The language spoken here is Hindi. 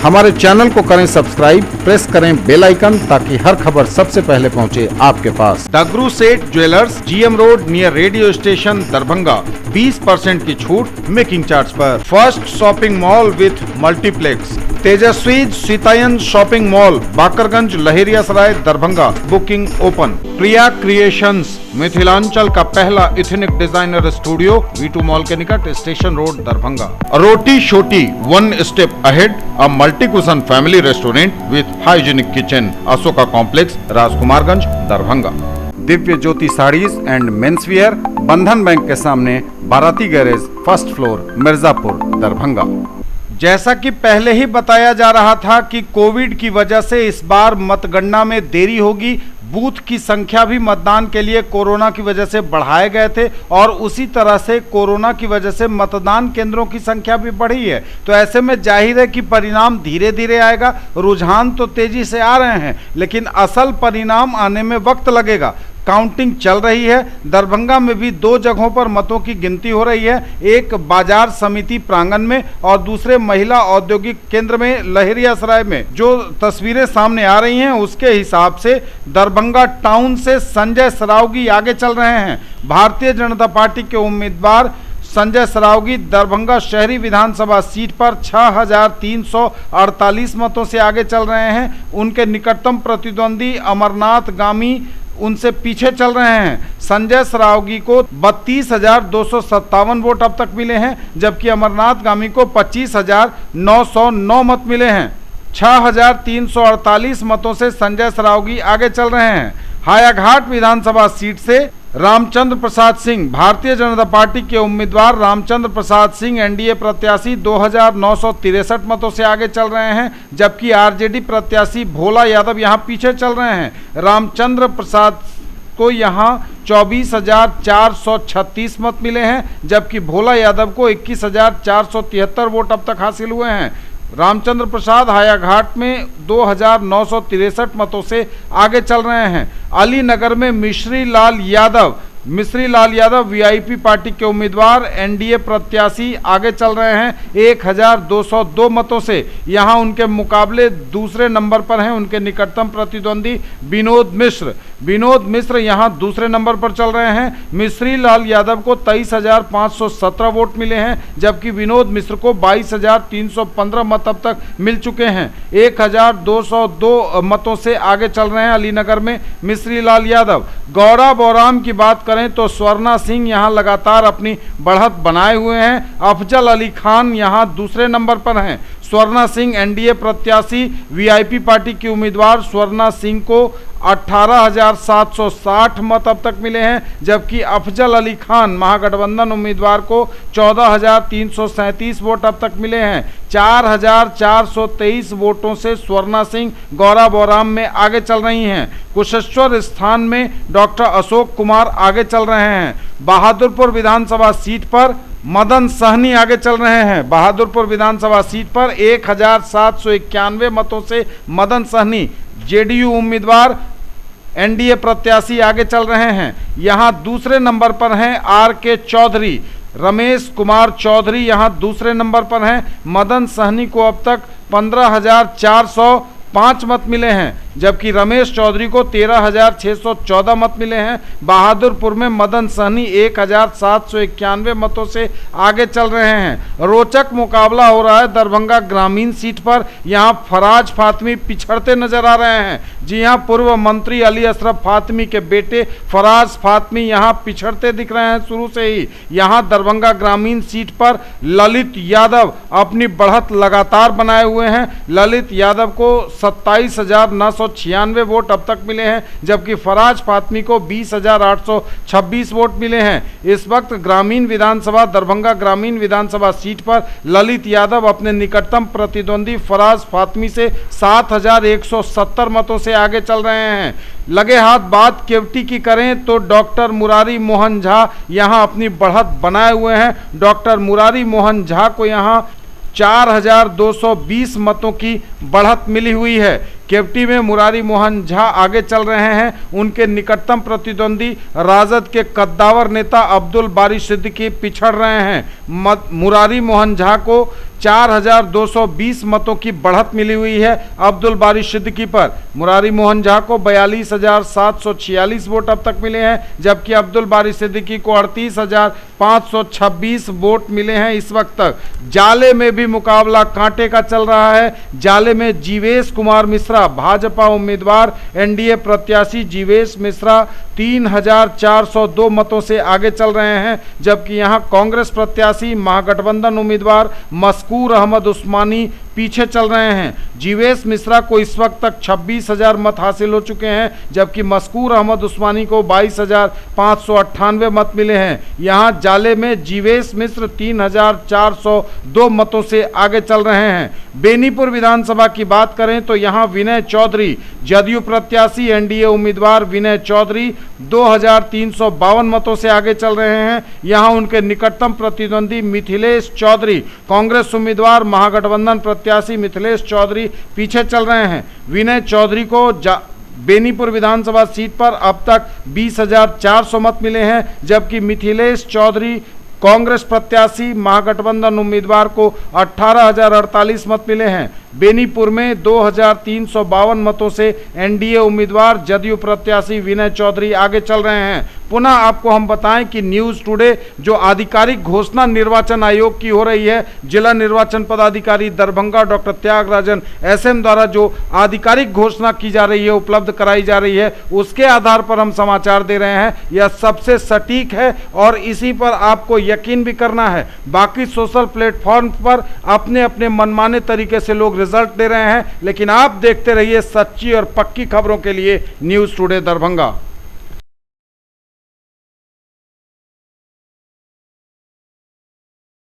हमारे चैनल को करें सब्सक्राइब, प्रेस करें बेल आइकन ताकि हर खबर सबसे पहले पहुंचे आपके पास। दगरू सेठ jewellers, GM road near radio station, Darbhanga. 20% की छूट मेकिंग चार्ज पर। First shopping mall with multiplex. Tejashwi Sitayan shopping mall, Bakarganj, Laheriasarai, Darbhanga. Booking open. Priya creations, Mithilanchal का पहला ethnic designer studio, V2 mall के निकट, स्टेशन रोड, दरभंगा। रोटी शोटी, one step ahead, a multi cushion family restaurant with hygienic kitchen, Ashoka complex, Rajkumarganj, Darbhanga. Divya Jyoti saris and मेंसवियर, बंधन बैंक के सामने, बाराती garage, first floor, Mirzapur, Darbhanga. जैसा कि पहले ही बताया जा रहा था कि कोविड की वजह से इस बार मतगणना में देरी होगी। बूथ की संख्या भी मतदान के लिए कोरोना की वजह से बढ़ाए गए थे और उसी तरह से कोरोना की वजह से मतदान केंद्रों की संख्या भी बढ़ी है। तो ऐसे में जाहिर है कि परिणाम धीरे धीरे आएगा। रुझान तो तेजी से आ रहे हैं, लेकिन असल परिणाम आने में वक्त लगेगा। काउंटिंग चल रही है। दरभंगा में भी 2 जगहों पर मतों की गिनती हो रही है, एक बाजार समिति प्रांगण में और दूसरे महिला औद्योगिक केंद्र में, लहेरियासराय में। जो तस्वीरें सामने आ रही हैं उसके हिसाब से दरभंगा टाउन से संजय सरावगी आगे चल रहे हैं। भारतीय जनता पार्टी के उम्मीदवार संजय सरावगी दरभंगा शहरी विधानसभा सीट पर 6348 मतों से आगे चल रहे हैं। उनके निकटतम प्रतिद्वंदी अमरनाथ गामी उनसे पीछे चल रहे हैं। संजय सरावगी को 32,257 वोट अब तक मिले हैं, जबकि अमरनाथ गामी को 25,909 मत मिले हैं। 6,348 मतों से संजय सरावगी आगे चल रहे हैं। हायाघाट विधानसभा सीट से रामचंद्र प्रसाद सिंह, भारतीय जनता पार्टी के उम्मीदवार रामचंद्र प्रसाद सिंह एनडीए प्रत्याशी 2,963 मतों से आगे चल रहे हैं, जबकि आरजेडी प्रत्याशी भोला यादव यहां पीछे चल रहे हैं। रामचंद्र प्रसाद को यहां 24,436 मत मिले हैं, जबकि भोला यादव को 21,473 वोट अब तक हासिल हुए हैं। रामचंद्र प्रसाद हायाघाट में 2,963 मतों से आगे चल रहे हैं। अलीनगर में मिश्री लाल यादव वीआईपी पार्टी के उम्मीदवार एनडीए प्रत्याशी आगे चल रहे हैं 1,202 मतों से। यहां उनके मुकाबले दूसरे नंबर पर हैं उनके निकटतम प्रतिद्वंदी विनोद मिश्र यहां दूसरे नंबर पर चल रहे हैं। मिश्री लाल यादव को 23,517 वोट मिले हैं, जबकि विनोद मिश्र को 22,315 मत अब तक मिल चुके हैं। 1,202 मतों से आगे चल रहे हैं अलीनगर में मिश्री लाल यादव। गौड़ा बौराम की बात करें तो स्वर्णा सिंह यहां लगातार अपनी बढ़त बनाए हुए हैं। अफजल अली खान यहां दूसरे नंबर पर हैं। स्वर्णा सिंह एनडीए प्रत्याशी वीआईपी पार्टी की उम्मीदवार स्वर्णा सिंह को 18,760 मत अब तक मिले हैं, जबकि अफजल अली खान महागठबंधन उम्मीदवार को 14,337 वोट अब तक मिले हैं। 4,423 वोटों से स्वर्णा सिंह गौरा बौराम में आगे चल रही हैं। कुशेश्वर स्थान में डॉक्टर अशोक कुमार आगे चल रहे हैं। बहादुरपुर विधानसभा सीट पर मदन सहनी आगे चल रहे हैं। बहादुरपुर विधानसभा सीट पर 1,791 मतों से मदन सहनी जेडीयू उम्मीदवार एनडीए प्रत्याशी आगे चल रहे हैं। यहां दूसरे नंबर पर हैं RK चौधरी, रमेश कुमार चौधरी यहां दूसरे नंबर पर हैं। मदन सहनी को अब तक 15,405 मत मिले हैं, जबकि रमेश चौधरी को 13,614 मत मिले हैं। बहादुरपुर में मदन सहनी 1,791 मतों से आगे चल रहे हैं। रोचक मुकाबला हो रहा है दरभंगा ग्रामीण सीट पर। यहां फराज फातमी पिछड़ते नजर आ रहे हैं। जी हां, पूर्व मंत्री अली अशरफ फातमी के बेटे फराज फातमी यहां पिछड़ते दिख रहे हैं शुरू से ही। यहां दरभंगा ग्रामीण सीट पर ललित यादव अपनी बढ़त लगातार बनाए हुए हैं। ललित यादव को 27,996 वोट अब तक मिले हैं, जबकि फराज फातमी को 20,826 वोट मिले हैं। इस वक्त दरभंगा ग्रामीण विधानसभा सीट पर ललित यादव अपने निकटतम प्रतिद्वंदी फराज फातमी से 7,170 मतों से आगे चल रहे हैं। लगे हाथ बात केवटी की करें तो डॉक्टर मुरारी मोहन झा यहां अपनी बढ़त बनाए हुए हैं। डॉक्टर मुरारी मोहन झा को यहां 4,220 मतों की बढ़त मिली हुई है। केवटी में मुरारी मोहन झा आगे चल रहे हैं। उनके निकटतम प्रतिद्वंदी राजद के कद्दावर नेता अब्दुल बारी सिद्दीकी पिछड़ रहे हैं। मुरारी मोहन झा को 4,220 मतों की बढ़त मिली हुई है अब्दुल बारी सिद्दीकी पर। मुरारी मोहन झा को 42,746 वोट अब तक मिले हैं, जबकि अब्दुल बारी सिद्दीकी को 38,526 वोट मिले हैं इस वक्त तक। जाले में भी मुकाबला कांटे का चल रहा है। जाले में जीवेश कुमार मिश्रा, भाजपा उम्मीदवार एनडीए प्रत्याशी जीवेश मिश्रा 3,402 मतों से आगे चल रहे हैं, जबकि यहां कांग्रेस प्रत्याशी महागठबंधन उम्मीदवार मस्कूर अहमद उस्मानी पीछे चल रहे हैं। जीवेश मिश्रा को इस वक्त तक 26,000 मत हासिल हो चुके हैं, जबकि मस्कूर अहमद उस्मानी को 22,598 मत मिले हैं। यहां जाले में जीवेश मिश्र 3,402 मतों से आगे चल रहे हैं। बेनीपुर विधानसभा की बात करें तो यहां विनय चौधरी, जदयू प्रत्याशी एनडीए उम्मीदवार विनय चौधरी 2,352 मतों से आगे चल रहे हैं। यहां उनके निकटतम प्रतिद्वंदी मिथिलेश चौधरी, कांग्रेस उम्मीदवार महागठबंधन प्रत्याशी मिथिलेश चौधरी पीछे चल रहे हैं। विनय चौधरी को बेनीपुर विधानसभा सीट पर अब तक 20,400 मत मिले हैं, जबकि मिथिलेश चौधरी कांग्रेस प्रत्याशी महागठबंधन उम्मीदवार को 18,048 मत मिले हैं। बेनीपुर में 2,352 मतों से एनडीए उम्मीदवार जदयू प्रत्याशी विनय चौधरी आगे चल रहे हैं। पुनः आपको हम बताएं कि न्यूज़ टुडे जो आधिकारिक घोषणा निर्वाचन आयोग की हो रही है, जिला निर्वाचन पदाधिकारी दरभंगा डॉक्टर त्यागराजन एसएम द्वारा जो आधिकारिक घोषणा की जा रही है, उपलब्ध कराई जा रही है, उसके आधार पर हम समाचार दे रहे हैं। यह सबसे सटीक है और इसी पर आपको यकीन भी करना है। बाकी सोशल प्लेटफॉर्म पर अपने अपने मनमाने तरीके से लोग रिजल्ट दे रहे हैं, लेकिन आप देखते रहिए सच्ची और पक्की खबरों के लिए न्यूज़ टुडे दरभंगा।